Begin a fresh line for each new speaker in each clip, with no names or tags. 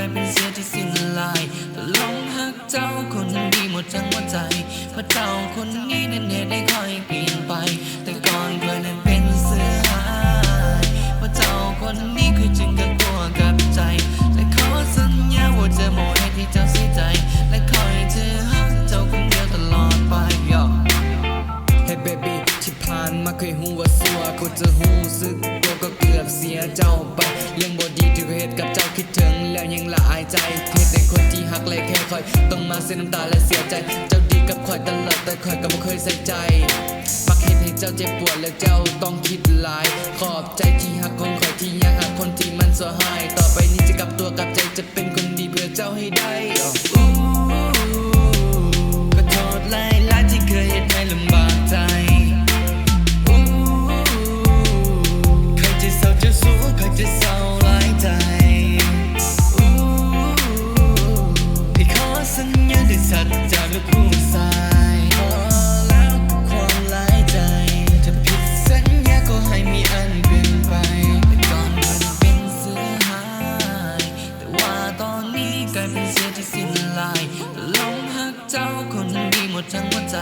ายเป็นเสือที่สิ้นลายแต่หลงหักเจ้าคนดีหมดทั้งหัวใจเพราะเจ้าคนนี้นั้นเหตุได้ค่อยเปลี่ยนไปแต่ก่อนเคยนั้นเป็นเสือหายเพราะเจ้าคนนี้เคยจึงกับกลัวกับใจและขอสัญญาว่าจะโมให้ที่เจ้าเสียใจและคอยเธอหักเจ้าคนเดียวตลอดไป
Hey baby ที่ผ่านมาเคยหูว่าสัวกูจะหูสึกตัวก็เกือบเสียเจ้าไปเรื่องบทดีที่เหตุกับเจ้าคิดถึงแล้วยังละอายใจเหตุแต่คนที่หักเลยแค่คอยต้องมาเสียน้ำตาและเสียใจเจ้าดีกับคอยตลอดแต่คอยก็ไม่เคยใส่ใจมักเหตุให้เจ้าเจ็บปวดและเจ้าต้องคิดหลายขอบใจที่หักคนคอยที่ยังหักคนที่มันสหายต่อไปนี้จะกลับตัวกลับใจจะเป็นคนดีเพื่อเจ้าให้ได้
ก็โทษหลายที่เคยเหตุให้ลำบากใจใครจะเศร้าจะสู้ใครจะเศร้าหลายใจพี่ขอสัญญาด้วยสัจจะและผู้สายพอแล้วกับความหลายใจถ้าผิดสัญญาก็ให้มีอันเป็นไปแต่ก่อนมันเป็นเสือหายแต่ว่าตอนนี้กลายเป็นเสือที่สิ้นลายหลงหักเจ้าคนดีหมดทั้งหัวใจ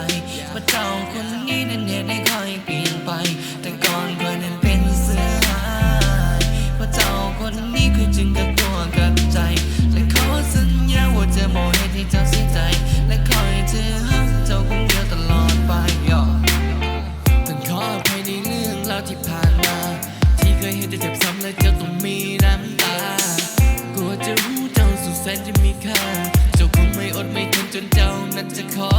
เพราะเจ้าคนนี้นั้นเหตุได้ค่อยเปลี่ยนไปแต่ก่อนเคยนั้นเป็นเสือหายเพราะเจ้าคนนี้เคยจึงกับกลัวกับใจและขอสัญญาว่าจะโมให้ที่เจ้าเสียใจและคอยเธอหักเจ้าคนเดียวตลอดไปต้องขออภัยในเรื่องราวที่ผ่านมาที่เคยเห็นจะเจ็บซ้ำและเจ้าต้องมีน้ำตากลัวจะรู้เจ้าสุดแสนจะมีค่าเจ้าคงไม่อดไม่ทนจนเจ้านั้นจะขอ